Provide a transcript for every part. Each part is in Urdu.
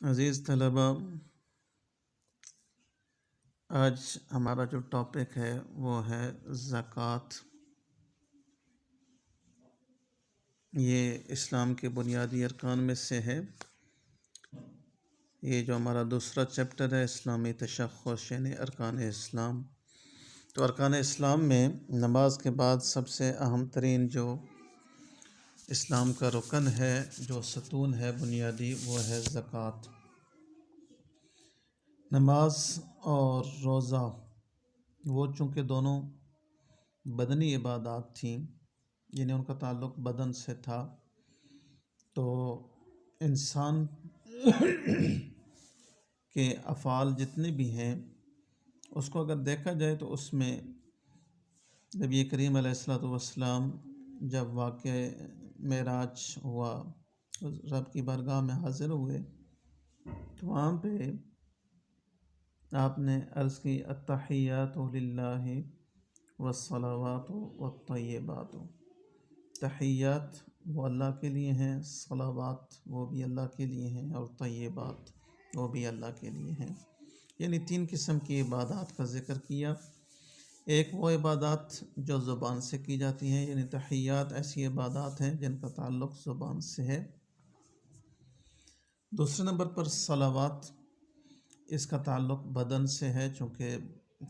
عزیز طلبہ، آج ہمارا جو ٹاپک ہے وہ ہے زکوٰۃ۔ یہ اسلام کے بنیادی ارکان میں سے ہے۔ یہ جو ہمارا دوسرا چیپٹر ہے اسلامی تشخص یعنی ارکان اسلام، تو ارکان اسلام میں نماز کے بعد سب سے اہم ترین جو اسلام کا رکن ہے، جو ستون ہے بنیادی، وہ ہے زکوٰۃ۔ نماز اور روزہ وہ چونکہ دونوں بدنی عبادات تھیں، یعنی ان کا تعلق بدن سے تھا، تو انسان کے افعال جتنے بھی ہیں اس کو اگر دیکھا جائے تو اس میں نبی کریم علیہ الصلوۃ والسلام جب واقع معراج ہوا، رب کی بارگاہ میں حاضر ہوئے، تو وہاں پہ آپ نے عرض کی التحیات للہ والصلوات والطیبات۔ تحیات وہ اللہ کے لیے ہیں، صلوات وہ بھی اللہ کے لیے ہیں، اور طیبات وہ بھی اللہ کے لیے ہیں۔ یعنی تین قسم کی عبادات کا ذکر کیا۔ ایک وہ عبادات جو زبان سے کی جاتی ہیں، یعنی تحیات ایسی عبادات ہیں جن کا تعلق زبان سے ہے۔ دوسرے نمبر پر صلوات، اس کا تعلق بدن سے ہے، چونکہ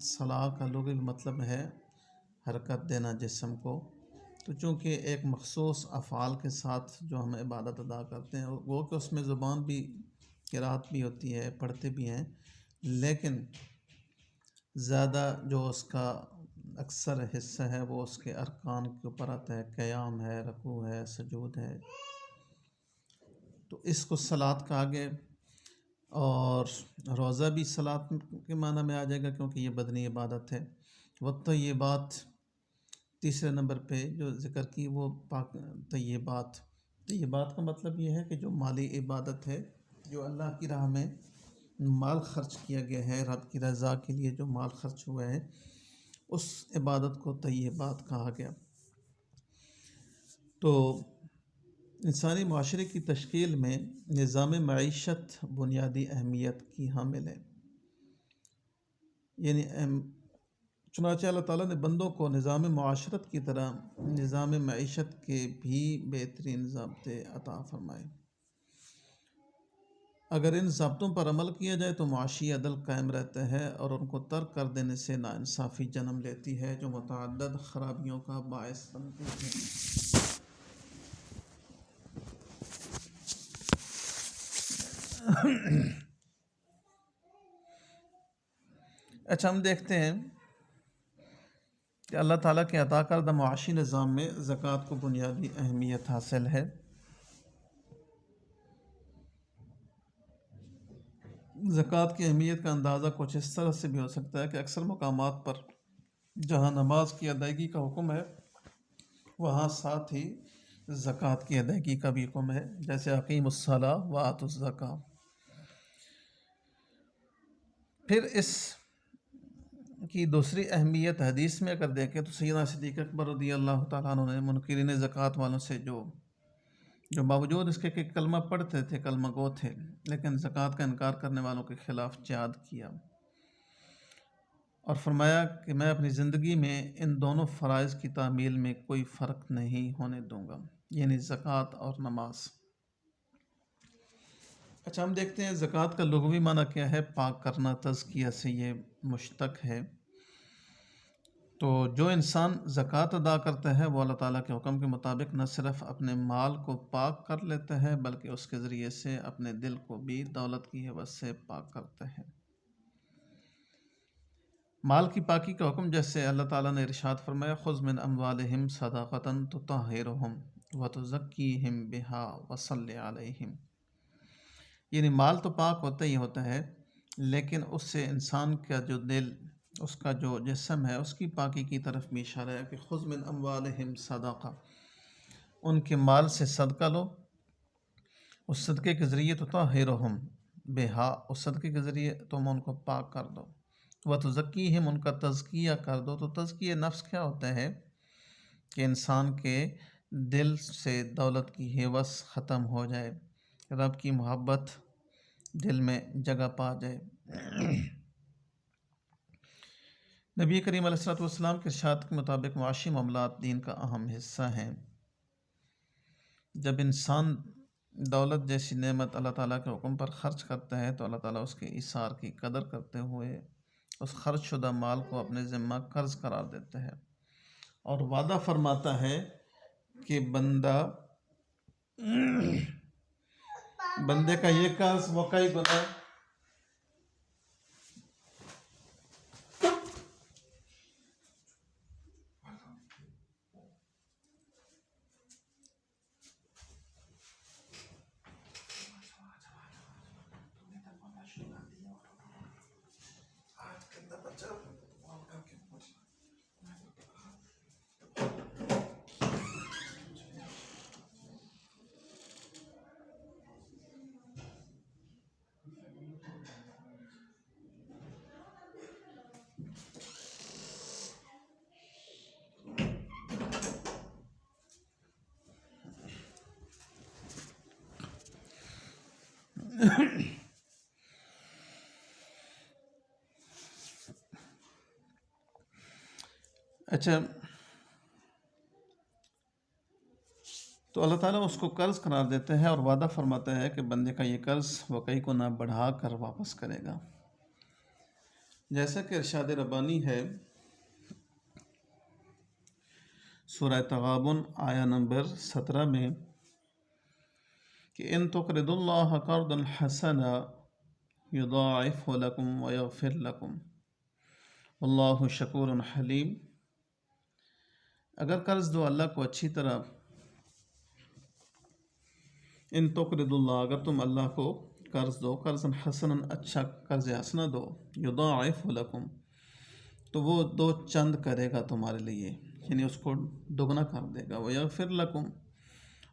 صلاح کا لغوی مطلب ہے حرکت دینا جسم کو، تو چونکہ ایک مخصوص افعال کے ساتھ جو ہم عبادت ادا کرتے ہیں، وہ کہ اس میں زبان بھی قرات بھی ہوتی ہے، پڑھتے بھی ہیں، لیکن زیادہ جو اس کا اکثر حصہ ہے وہ اس کے ارکان کے اوپر آتا ہے، قیام ہے، رکوع ہے، سجود ہے، تو اس کو صلاۃ کہا گیا۔ اور روزہ بھی صلاۃ کے معنی میں آ جائے گا کیونکہ یہ بدنی عبادت ہے۔ والطیبات تیسرے نمبر پہ جو ذکر کی وہ پاک طیبات۔ طیبات کا مطلب یہ ہے کہ جو مالی عبادت ہے، جو اللہ کی راہ میں مال خرچ کیا گیا ہے، رب کی رضا کے لیے جو مال خرچ ہوا ہے، اس عبادت کو طیبات کہا گیا۔ تو انسانی معاشرے کی تشکیل میں نظام معیشت بنیادی اہمیت کی حامل ہے، یعنی چنانچہ اللہ تعالیٰ نے بندوں کو نظام معاشرت کی طرح نظام معیشت کے بھی بہترین ضابطے عطا فرمائے۔ اگر ان ضابطوں پر عمل کیا جائے تو معاشی عدل قائم رہتا ہے، اور ان کو ترک کر دینے سے ناانصافی جنم لیتی ہے جو متعدد خرابیوں کا باعث بنتی ہے۔ اچھا، ہم دیکھتے ہیں کہ اللہ تعالیٰ کے عطا کردہ معاشی نظام میں زکوٰۃ کو بنیادی اہمیت حاصل ہے۔ زکوٰۃ کی اہمیت کا اندازہ کچھ اس طرح سے بھی ہو سکتا ہے کہ اکثر مقامات پر جہاں نماز کی ادائیگی کا حکم ہے، وہاں ساتھ ہی زکوٰۃ کی ادائیگی کا بھی حکم ہے، جیسے اقیموا الصلاۃ وآتوا الزکاۃ۔ پھر اس کی دوسری اہمیت حدیث میں اگر دیکھیں تو سیدنا صدیق اکبر رضی اللہ تعالیٰ عنہ نے منکرین زکوٰۃ والوں سے جو باوجود اس کے کہ کلمہ پڑھتے تھے، کلمہ گو تھے، لیکن زکوٰۃ کا انکار کرنے والوں کے خلاف جہاد کیا، اور فرمایا کہ میں اپنی زندگی میں ان دونوں فرائض کی تعمیل میں کوئی فرق نہیں ہونے دوں گا، یعنی زکوٰۃ اور نماز۔ اچھا، ہم دیکھتے ہیں زکوٰۃ کا لغوی معنی کیا ہے۔ پاک کرنا، تزکیہ سے یہ مشتق ہے۔ تو جو انسان زکوٰۃ ادا کرتا ہے وہ اللہ تعالیٰ کے حکم کے مطابق نہ صرف اپنے مال کو پاک کر لیتا ہے بلکہ اس کے ذریعے سے اپنے دل کو بھی دولت کی حوث سے پاک کرتا ہے۔ مال کی پاکی کا حکم جیسے اللہ تعالیٰ نے ارشاد فرمایا خذ من اموالہم صدقۃ تطہرہم وتزکیہم بہا وصلی علیہم، یعنی مال تو پاک ہوتا ہی ہوتا ہے، لیکن اس سے انسان کا جو دل، اس کا جو جسم ہے، اس کی پاکی کی طرف بھی اشارہ ہے کہ خذ من اموالہم صدقہ، ان کے مال سے صدقہ لو، اس صدقے کے ذریعے تطہرہم بہا، اس صدقے کے ذریعے تم ان کو پاک کر دو، وتزکیہم، ان کا تزکیہ کر دو۔ تو تزکیہ نفس کیا ہوتا ہے کہ انسان کے دل سے دولت کی ہوس ختم ہو جائے، رب کی محبت دل میں جگہ پا جائے۔ نبی کریم علیہ الصلوۃ والسلام کے ارشاد کے مطابق معاشی معاملات دین کا اہم حصہ ہیں۔ جب انسان دولت جیسی نعمت اللہ تعالیٰ کے حکم پر خرچ کرتا ہے تو اللہ تعالیٰ اس کے ایثار کی قدر کرتے ہوئے اس خرچ شدہ مال کو اپنے ذمہ قرض قرار دیتا ہے اور وعدہ فرماتا ہے کہ بندے کا یہ قرض وہ کئی گنا اچھا، تو اللہ تعالیٰ اس کو قرض قرار دیتا ہے اور وعدہ فرماتا ہے کہ بندے کا یہ قرض وہ کئی کو نہ بڑھا کر واپس کرے گا۔ جیسا کہ ارشاد ربانی ہے سورہ تغابن آیہ نمبر 17 میں کہ ان تقرضوا اللہ قرضا حسنا یضاعفہ لکم ویغفر لکم واللہ شکور حلیم۔ اگر قرض دو اللہ کو اچھی طرح، ان تقرضوا اللہ، اگر تم اللہ کو قرض دو، قرض حسنا، اچھا قرض حسنا دو، یضاعف لکم، تو وہ دو چند کرے گا تمہارے لیے، یعنی اس کو دگنا کر دے گا، ویغفر لکم،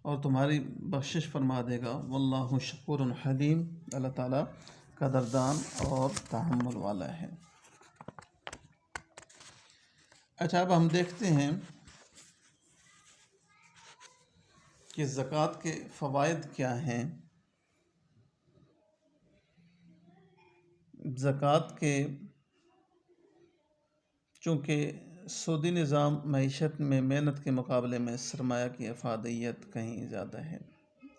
اور تمہاری بخشش فرما دے گا، واللہ شکور حلیم، اللہ تعالیٰ قدردان اور تحمل والا ہے۔ اچھا، اب ہم دیکھتے ہیں کہ زکوٰۃ کے فوائد کیا ہیں۔ زکوٰۃ کے چونکہ سودی نظام معیشت میں محنت کے مقابلے میں سرمایہ کی افادیت کہیں زیادہ ہے،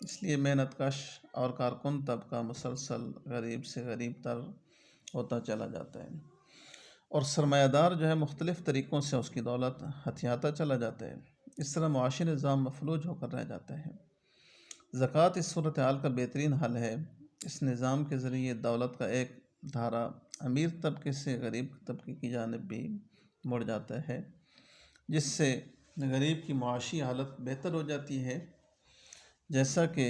اس لیے محنت کش اور کارکن طبقہ مسلسل غریب سے غریب تر ہوتا چلا جاتا ہے، اور سرمایہ دار جو ہے مختلف طریقوں سے اس کی دولت ہتھیاتا چلا جاتا ہے۔ اس طرح معاشی نظام مفلوج ہو کر رہ جاتا ہے۔ زکوٰۃ اس صورتحال کا بہترین حل ہے۔ اس نظام کے ذریعے دولت کا ایک دھارا امیر طبقے سے غریب طبقے کی جانب بھی مڑ جاتا ہے، جس سے غریب کی معاشی حالت بہتر ہو جاتی ہے، جیسا کہ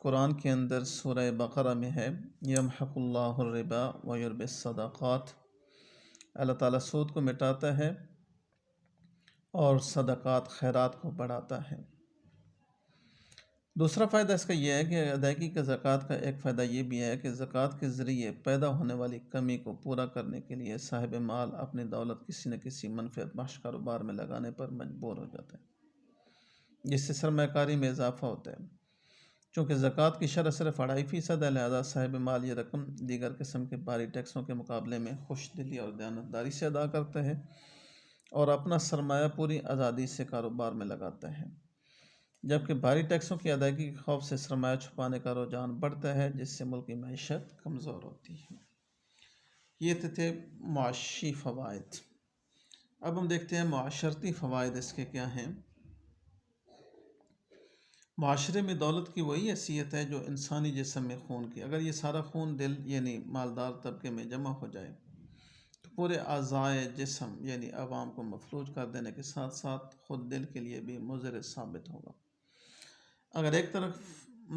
قرآن کے اندر سورہ بقرہ میں ہے، یمحق اللہ الربا ویربی الصدقات، اللہ تعالیٰ سود کو مٹاتا ہے اور صدقات خیرات کو بڑھاتا ہے۔ دوسرا فائدہ اس کا یہ ہے کہ ادائیگی کا زکوٰۃ کا ایک فائدہ یہ بھی ہے کہ زکوٰۃ کے ذریعے پیدا ہونے والی کمی کو پورا کرنے کے لیے صاحب مال اپنی دولت کسی نہ کسی منفعت بخش کاروبار میں لگانے پر مجبور ہو جاتا ہے، جس سے سرمایہ کاری میں اضافہ ہوتا ہے۔ چونکہ زکوٰۃ کی شرح صرف 2.5% ہے، لہذا صاحب مال یہ رقم دیگر قسم کے بھاری ٹیکسوں کے مقابلے میں خوش دلی اور دیانتداری سے ادا کرتا ہے اور اپنا سرمایہ پوری آزادی سے کاروبار میں لگاتا ہے، جبکہ بھاری ٹیکسوں کی ادائیگی کے خوف سے سرمایہ چھپانے کا رجحان بڑھتا ہے، جس سے ملک کی معیشت کمزور ہوتی ہے۔ یہ تھے معاشی فوائد۔ اب ہم دیکھتے ہیں معاشرتی فوائد اس کے کیا ہیں۔ معاشرے میں دولت کی وہی حیثیت ہے جو انسانی جسم میں خون کی۔ اگر یہ سارا خون دل یعنی مالدار طبقے میں جمع ہو جائے تو پورے اعضائے جسم یعنی عوام کو مفلوج کر دینے کے ساتھ ساتھ خود دل کے لیے بھی مضر ثابت ہوگا۔ اگر ایک طرف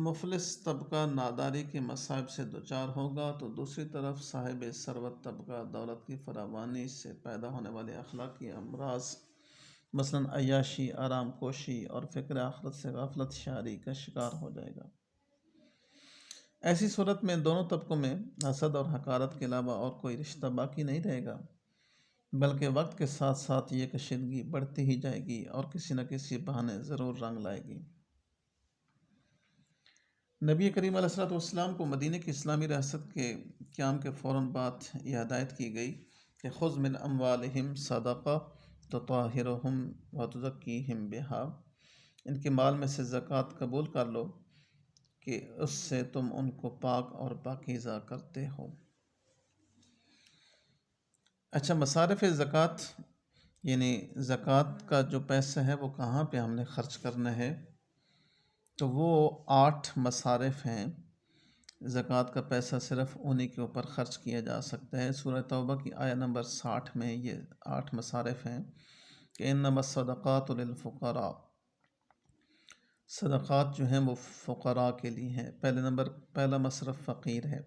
مفلس طبقہ ناداری کے مصائب سے دوچار ہوگا تو دوسری طرف صاحب ثروت طبقہ دولت کی فراوانی سے پیدا ہونے والے اخلاقی امراض مثلاً عیاشی، آرام کوشی اور فکر آخرت سے غفلت شعاری کا شکار ہو جائے گا۔ ایسی صورت میں دونوں طبقوں میں حسد اور حقارت کے علاوہ اور کوئی رشتہ باقی نہیں رہے گا، بلکہ وقت کے ساتھ ساتھ یہ کشیدگی بڑھتی ہی جائے گی اور کسی نہ کسی بہانے ضرور رنگ لائے گی۔ نبی کریم علیہ الصلوۃ والسلام کو مدینہ کی اسلامی ریاست کے قیام کے فوراً بعد یہ ہدایت کی گئی کہ خذ من اموالہم صدقہ تطہرہم وتزکیہم بہا، ان کے مال میں سے زکوٰۃ قبول کر لو کہ اس سے تم ان کو پاک اور پاکیزہ کرتے ہو۔ اچھا، مصارف زکوٰۃ یعنی زکوٰۃ کا جو پیسہ ہے وہ کہاں پہ ہم نے خرچ کرنا ہے، تو وہ 8 مصارف ہیں۔ زکوٰۃ کا پیسہ صرف انہی کے اوپر خرچ کیا جا سکتا ہے۔ سورہ توبہ کی آیہ نمبر 60 میں یہ 8 مصارف ہیں کہ انما الصدقات للفقراء، صدقات جو ہیں وہ فقراء کے لیے ہیں۔ پہلا مصرف فقیر ہے۔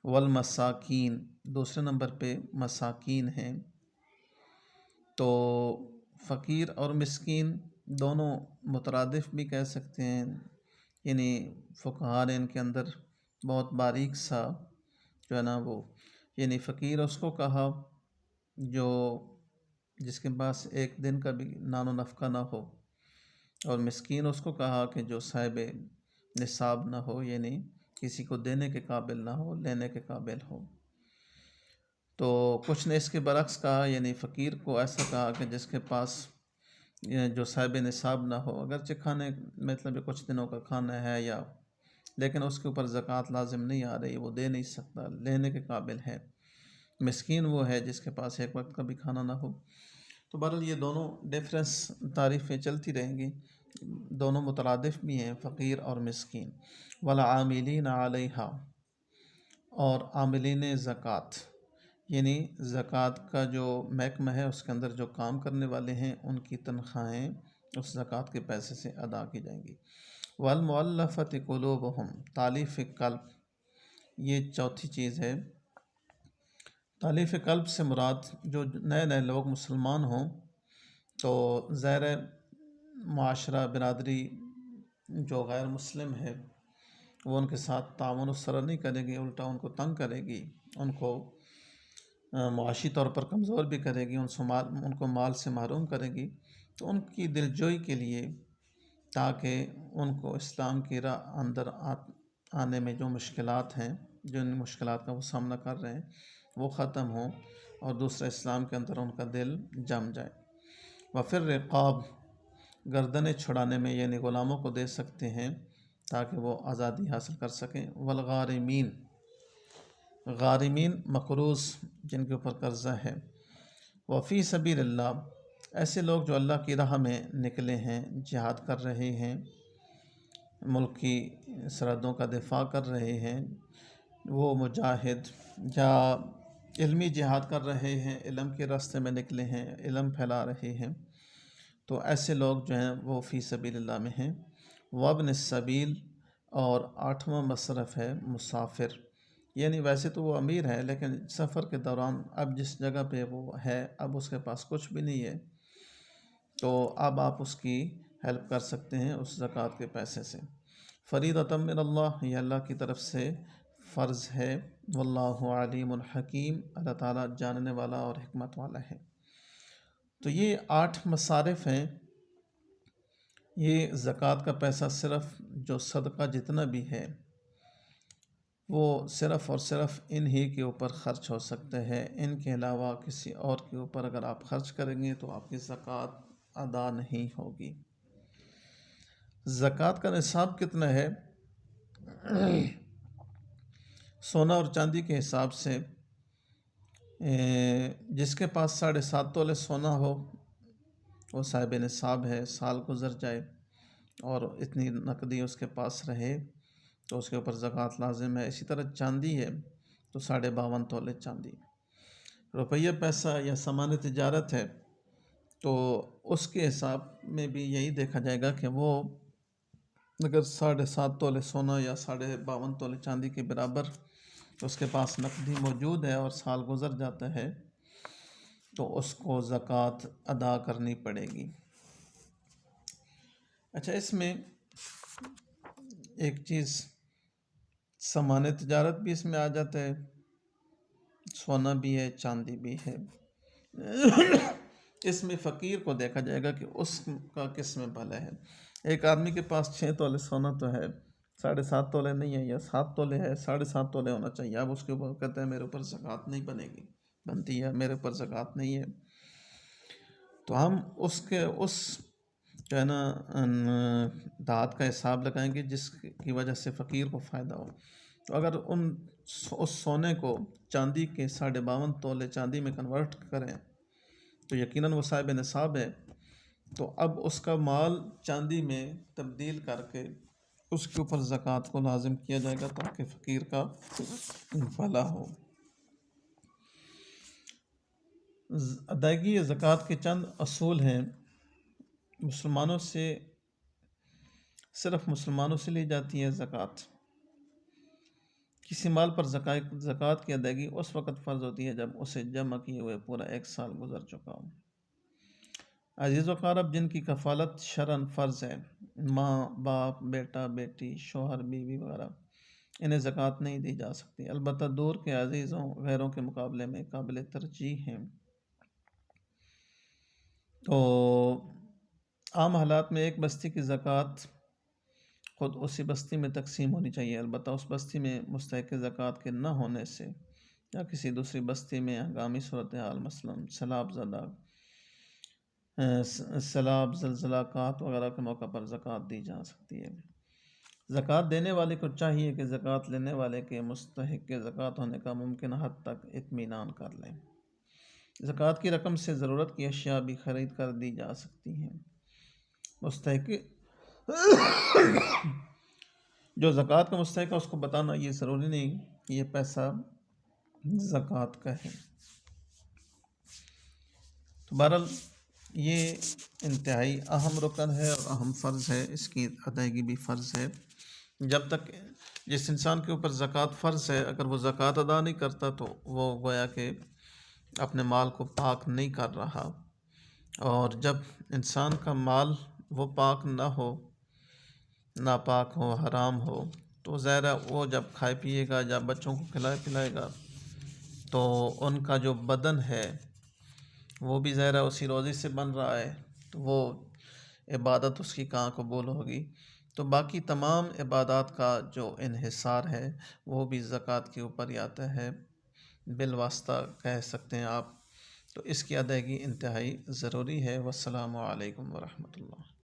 والمساکین، دوسرے نمبر پہ مساکین ہیں۔ تو فقیر اور مسکین دونوں مترادف بھی کہہ سکتے ہیں، یعنی فقہا نے ان کے اندر بہت باریک سا جو ہے نا وہ، یعنی فقیر اس کو کہا جس کے پاس ایک دن کا بھی نان و نفقہ نہ ہو، اور مسکین اس کو کہا کہ جو صاحب نصاب نہ ہو، یعنی کسی کو دینے کے قابل نہ ہو، لینے کے قابل ہو۔ تو کچھ نے اس کے برعکس کہا، یعنی فقیر کو ایسا کہا کہ جس کے پاس جو صاحب نصاب نہ ہو، اگرچہ کھانے مطلب کچھ دنوں کا کھانا ہے لیکن اس کے اوپر زکوٰۃ لازم نہیں آ رہی، وہ دے نہیں سکتا، لینے کے قابل ہے۔ مسکین وہ ہے جس کے پاس ایک وقت کا بھی کھانا نہ ہو۔ تو بہرحال یہ دونوں ڈیفرنس تعریفیں چلتی رہیں گی، دونوں مترادف بھی ہیں، فقیر اور مسکین۔ والعاملین علیہا، اور عاملین زکوٰۃ، یعنی زکوٰۃ کا جو محکمہ ہے اس کے اندر جو کام کرنے والے ہیں ان کی تنخواہیں اس زکوٰۃ کے پیسے سے ادا کی جائیں گی۔ والمؤلفۃ قلوبہم، تالیف قلب، یہ چوتھی چیز ہے۔ تالیف قلب سے مراد جو نئے لوگ مسلمان ہوں تو ظاہر معاشرہ برادری جو غیر مسلم ہے وہ ان کے ساتھ تعاون و سرا نہیں کرے گی، الٹا ان کو تنگ کرے گی، ان کو معاشی طور پر کمزور بھی کرے گی، ان کو مال سے محروم کرے گی۔ تو ان کی دلجوئی کے لیے، تاکہ ان کو اسلام کی راہ اندر آنے میں جو مشکلات ہیں، جو ان مشکلات کا وہ سامنا کر رہے ہیں وہ ختم ہوں، اور دوسرا اسلام کے اندر ان کا دل جم جائے۔ وفر رقاب، گردنیں چھڑانے میں، یعنی غلاموں کو دے سکتے ہیں تاکہ وہ آزادی حاصل کر سکیں۔ والغارمین، غارمین مقروض جن کے اوپر قرضہ ہے۔ وفی سبیل اللہ، ایسے لوگ جو اللہ کی راہ میں نکلے ہیں، جہاد کر رہے ہیں، ملک کی سرحدوں کا دفاع کر رہے ہیں، وہ مجاہد یا علمی جہاد کر رہے ہیں، علم کے راستے میں نکلے ہیں، علم پھیلا رہے ہیں، تو ایسے لوگ جو ہیں وہ فی سبیل اللہ میں ہیں۔ وابن السبیل، اور 8واں مصرف ہے مسافر، یعنی ویسے تو وہ امیر ہے لیکن سفر کے دوران اب جس جگہ پہ وہ ہے اب اس کے پاس کچھ بھی نہیں ہے، تو اب آپ اس کی ہیلپ کر سکتے ہیں اس زکوٰۃ کے پیسے سے۔ فریضۃ من اللہ، یہ اللہ کی طرف سے فرض ہے۔ واللہ علیم الحکیم، اللہ تعالیٰ جاننے والا اور حکمت والا ہے۔ تو یہ 8 مصارف ہیں۔ یہ زکوٰۃ کا پیسہ صرف جو صدقہ جتنا بھی ہے وہ صرف اور صرف انہی کے اوپر خرچ ہو سکتا ہے، ان کے علاوہ کسی اور کے اوپر اگر آپ خرچ کریں گے تو آپ کی زکوٰۃ ادا نہیں ہوگی۔ زکوٰۃ کا نصاب کتنا ہے؟ سونا اور چاندی کے حساب سے جس کے پاس 7.5 تولے سونا ہو وہ صاحب نصاب ہے، سال گزر جائے اور اتنی نقدی اس کے پاس رہے تو اس کے اوپر زکوٰۃ لازم ہے۔ اسی طرح چاندی ہے تو 52.5 تولے چاندی۔ روپیہ پیسہ یا سامان تجارت ہے تو اس کے حساب میں بھی یہی دیکھا جائے گا کہ وہ اگر 7.5 تولے سونا یا 52.5 تولے چاندی کے برابر اس کے پاس نقدی موجود ہے اور سال گزر جاتا ہے تو اس کو زکوٰۃ ادا کرنی پڑے گی۔ اچھا، اس میں ایک چیز سامان تجارت بھی اس میں آ جاتا ہے، سونا بھی ہے، چاندی بھی ہے۔ اس میں فقیر کو دیکھا جائے گا کہ اس کا کس میں بھلا ہے۔ ایک آدمی کے پاس 6 تولے سونا تو ہے 7.5 تولے نہیں ہے یا 7 تولے ہے، 7.5 تولے ہونا چاہیے. اب اس کے اوپر کہتے ہیں میرے اوپر زکوٰۃ نہیں بنتی ہے، میرے اوپر زکوٰۃ نہیں ہے. تو ہم اس جو ہے نا دھات کا حساب لگائیں گے جس کی وجہ سے فقیر کو فائدہ ہو. تو اگر اس سونے کو چاندی کے 52.5 تولے چاندی میں کنورٹ کریں تو یقیناً وہ صاحب نصاب ہے. تو اب اس کا مال چاندی میں تبدیل کر کے اس کے اوپر زکوٰۃ کو لازم کیا جائے گا تاکہ فقیر کا فلاح ہو. ادائیگی زکوٰۃ کے چند اصول ہیں. مسلمانوں سے صرف مسلمانوں سے لی جاتی ہے زکوٰۃ. کسی مال پر زکوٰۃ کی ادائیگی اس وقت فرض ہوتی ہے جب اسے جمع کیے ہوئے پورا 1 سال گزر چکا ہو. عزیز و اقارب جن کی کفالت شرعاً فرض ہے، ماں باپ بیٹا بیٹی شوہر بیوی وغیرہ، انہیں زکوٰۃ نہیں دی جا سکتی. البتہ دور کے عزیزوں غیروں کے مقابلے میں قابل ترجیح ہیں. تو عام حالات میں ایک بستی کی زکوٰۃ خود اسی بستی میں تقسیم ہونی چاہیے. البتہ اس بستی میں مستحق زکوٰۃ کے نہ ہونے سے یا کسی دوسری بستی میں ہنگامی صورتحال مثلاً سیلاب زلزلات وغیرہ کے موقع پر زکوٰۃ دی جا سکتی ہے. زکوٰۃ دینے والے کو چاہیے کہ زکوٰۃ لینے والے کے مستحق زکوٰۃ ہونے کا ممکنہ حد تک اطمینان کر لیں. زکوٰۃ کی رقم سے ضرورت کی اشیاء بھی خرید کر دی جا سکتی ہیں. مستحق جو زکوٰۃ کا مستحق ہے اس کو بتانا یہ ضروری نہیں کہ یہ پیسہ زکوٰۃ کا ہے. تو بہرحال یہ انتہائی اہم رکن ہے اور اہم فرض ہے، اس کی ادائیگی بھی فرض ہے. جب تک جس انسان کے اوپر زکوٰۃ فرض ہے اگر وہ زکوٰۃ ادا نہیں کرتا تو وہ گویا کہ اپنے مال کو پاک نہیں کر رہا. اور جب انسان کا مال وہ پاک نہ ہو، ناپاک ہو، حرام ہو، تو ظاہر ہے وہ جب کھائے پیے گا یا بچوں کو کھلائے پلائے گا تو ان کا جو بدن ہے وہ بھی ظاہر ہے اسی روزی سے بن رہا ہے، تو وہ عبادت اس کی کہاں قبول ہوگی. تو باقی تمام عبادات کا جو انحصار ہے وہ بھی زکوٰۃ کے اوپر ہی آتا ہے، بالواسطہ کہہ سکتے ہیں آپ. تو اس کی ادائیگی انتہائی ضروری ہے. والسلام علیکم ورحمۃ اللہ.